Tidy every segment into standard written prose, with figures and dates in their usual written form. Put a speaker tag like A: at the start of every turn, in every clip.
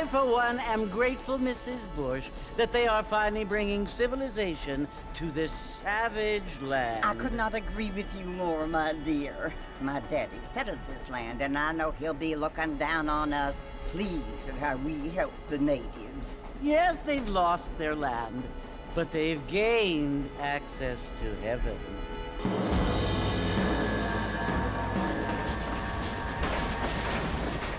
A: I, for one, am grateful, Mrs. Bush, that they are finally bringing civilization to this savage land.
B: I could not agree with you more, my dear. My daddy settled this land, and I know he'll be looking down on us, pleased at how we helped the natives.
A: Yes, they've lost their land, but they've gained access to heaven.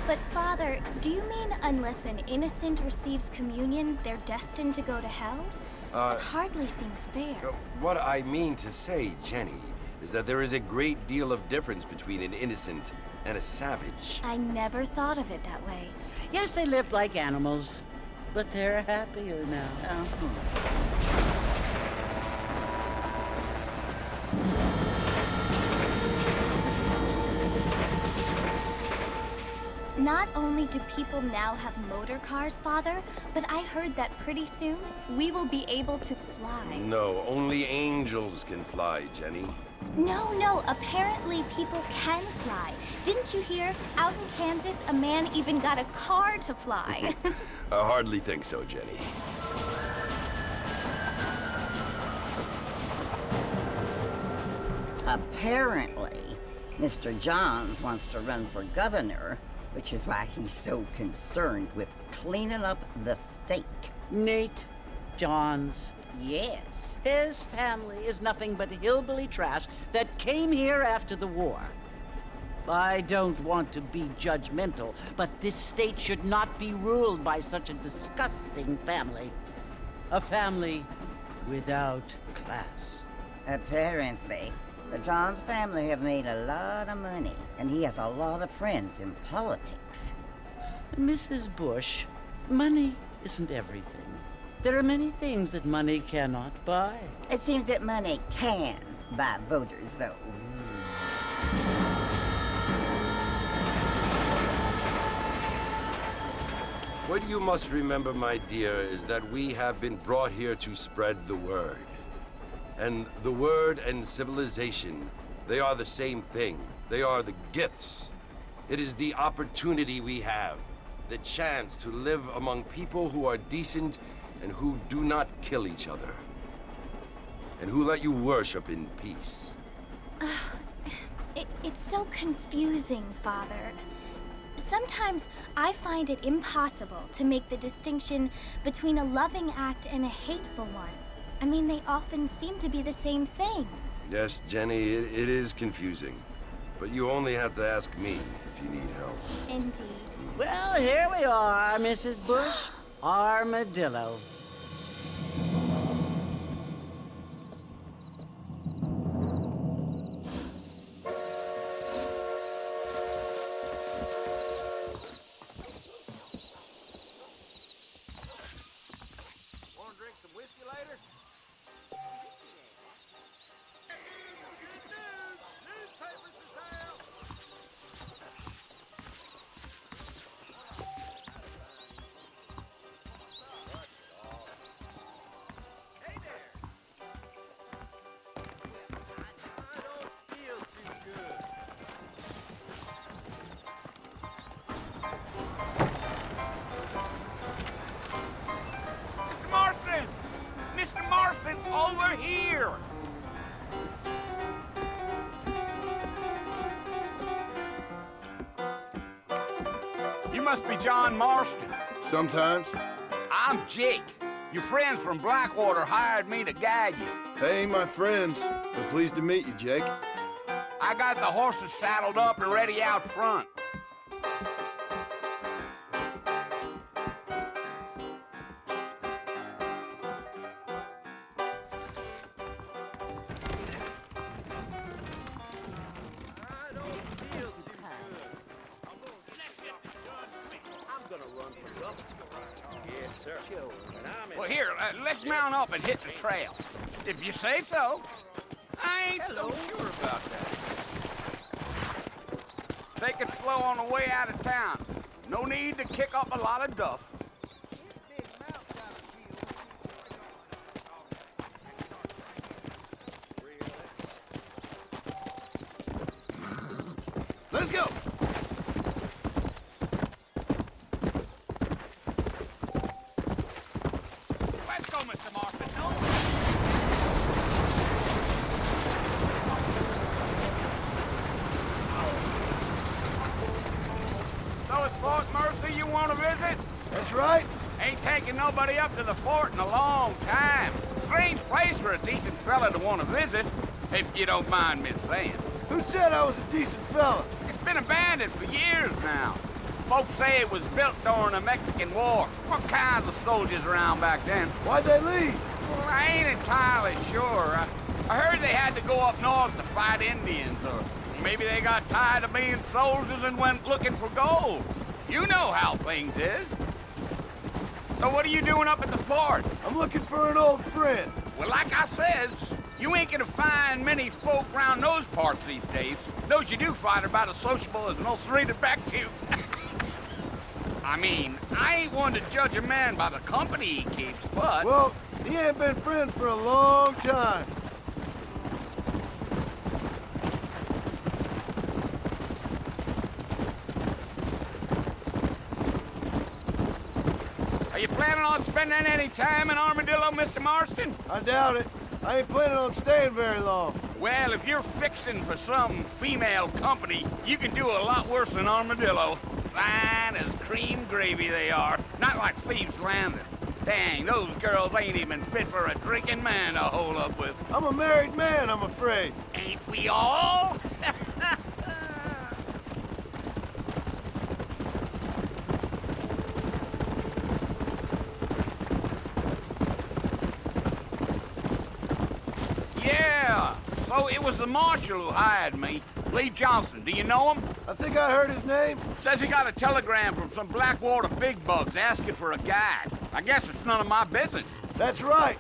C: But Father, do you mean unless an innocent receives communion, they're destined to go to hell? That hardly seems fair.
D: What I mean to say, Jenny, is that there is a great deal of difference between an innocent and a savage.
C: I never thought of it that way.
A: Yes, they lived like animals, but they're happier now.
C: Not only do people now have motor cars, Father, but I heard that pretty soon we will be able to fly.
D: No, only angels can fly, Jenny.
C: No, apparently people can fly. Didn't you hear? Out in Kansas, a man even got a car to fly.
D: I hardly think so, Jenny.
B: Apparently, Mr. Johns wants to run for governor, which is why he's so concerned with cleaning up the state.
A: Nate Johns.
B: Yes.
A: His family is nothing but hillbilly trash that came here after the war. I don't want to be judgmental, but this state should not be ruled by such a disgusting family. A family without class.
B: Apparently. The Johns family have made a lot of money, and he has a lot of friends in politics.
A: Mrs. Bush, money isn't everything. There are many things that money cannot buy.
B: It seems that money can buy voters, though.
D: What you must remember, my dear, is that we have been brought here to spread the word. And the word and civilization, they are the same thing. They are the gifts. It is the opportunity we have, the chance to live among people who are decent and who do not kill each other, and who let you worship in peace.
C: It's so confusing, Father. Sometimes I find it impossible to make the distinction between a loving act and a hateful one. I mean, they often seem to be the same thing.
D: Yes, Jenny, it is confusing. But you only have to ask me if you need help.
C: Indeed.
A: Well, here we are, Mrs. Bush. Armadillo.
E: Want to drink some whiskey later? Newspapers for sale! Hey there! I don't feel too good. Mr. Marston! Mr. Marston, over here! You must be John Marston.
F: Sometimes.
E: I'm Jake. Your friends from Blackwater hired me to guide you.
F: Hey, my friends. We're pleased to meet you, Jake.
E: I got the horses saddled up and ready out front. Well, here, let's mount up and hit the trail. If you say so. I ain't so sure about that. Take it slow on the way out of town. No need to kick up a lot of duff.
F: Let's go!
E: want to visit?
F: That's right.
E: Ain't taking nobody up to the fort in a long time. Strange place for a decent fella to want to visit, if you don't mind me saying.
F: Who said I was a decent fella?
E: It's been abandoned for years now. Folks say it was built during the Mexican War. What kinds of soldiers around back then?
F: Why'd they leave?
E: Well, I ain't entirely sure. I heard they had to go up north to fight Indians, or maybe they got tired of being soldiers and went looking for gold. You know how things is. So what are you doing up at the fort?
F: I'm looking for an old friend.
E: Well, like I says, you ain't gonna find many folk round those parts these days. Those you do find are about as sociable as most reading back to. I mean, I ain't one to judge a man by the company he keeps, but...
F: Well, he ain't been friends for a long time.
E: Are you planning on spending any time in Armadillo, Mr. Marston?
F: I doubt it. I ain't planning on staying very long.
E: Well, if you're fixing for some female company, you can do a lot worse than Armadillo. Fine as cream gravy they are. Not like Thieves' Landing. Dang, those girls ain't even fit for a drinking man to hole up with.
F: I'm a married man, I'm afraid.
E: Ain't we all? Yeah, so it was the marshal who hired me. Lee Johnson, do you know him?
F: I think I heard his name.
E: Says he got a telegram from some Blackwater big bugs asking for a guide. I guess it's none of my business.
F: That's right.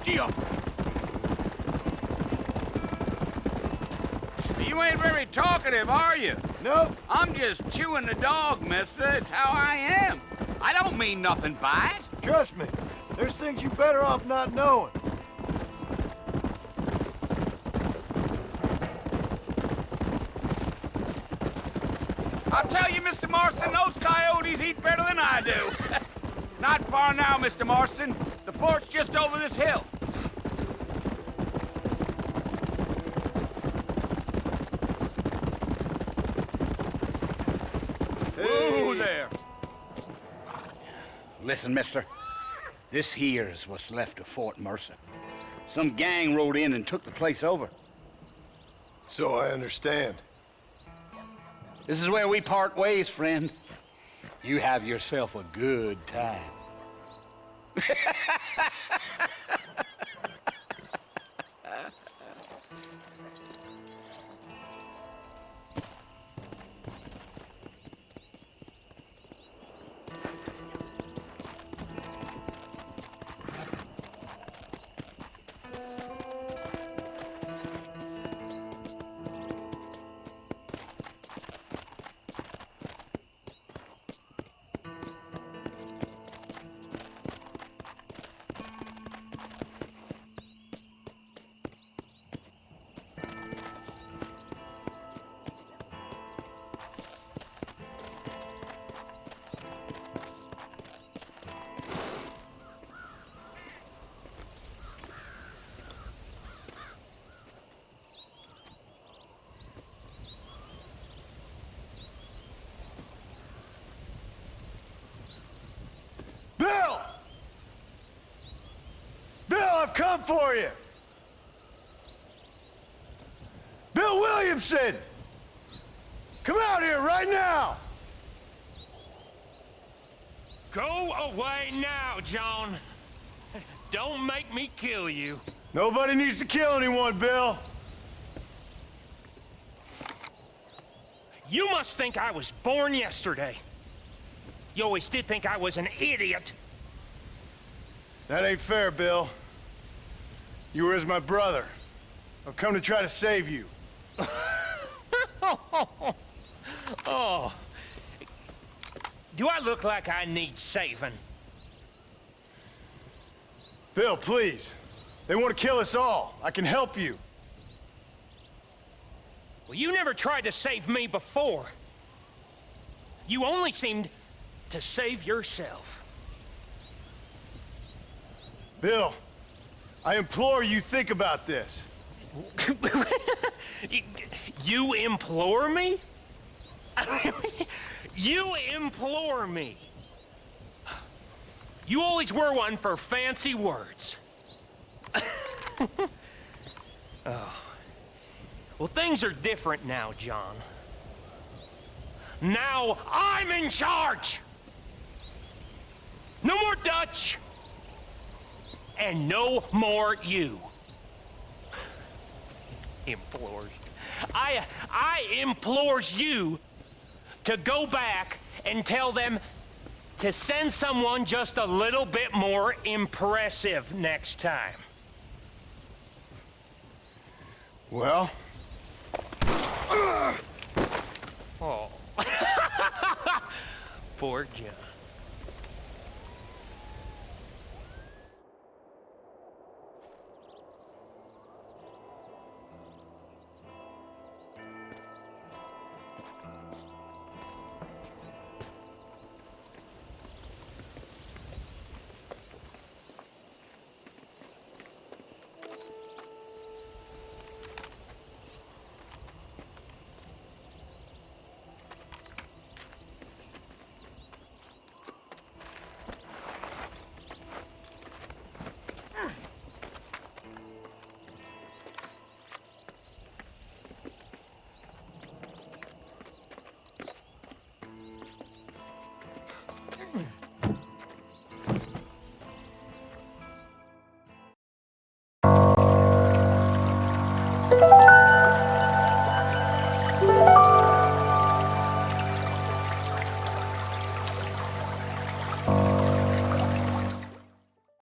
E: Gio. You ain't very talkative, are you?
F: Nope.
E: I'm just chewing the dog, mister. It's how I am. I don't mean nothing by it.
F: Trust me. There's things you're better off not knowing.
E: I'll tell you, Mr. Marston, those coyotes eat better than I do. Not far now, Mr. Marston. The fort's just over this hill. Whoa there. Listen, mister. This here's what's left of Fort Mercer. Some gang rode in and took the place over.
F: So I understand.
E: This is where we part ways, friend. You have yourself a good time.
F: Bill! Bill, I've come for you! Bill Williamson! Come out here right now!
G: Go away now, John. Don't make me kill you.
F: Nobody needs to kill anyone, Bill.
G: You must think I was born yesterday. You always did think I was an idiot.
F: That ain't fair, Bill. You were as my brother. I've come to try to save you.
G: Oh. Do I look like I need saving?
F: Bill, please. They want to kill us all. I can help you.
G: Well, you never tried to save me before. You only seemed to save yourself.
F: Bill, I implore you think about this.
G: You implore me? You implore me? You always were one for fancy words. Oh. Well, things are different now, John. Now I'm in charge! No more Dutch! And no more you. Implores. I implores you to go back and tell them to send someone just a little bit more impressive next time.
F: Well?
G: Oh. Poor John.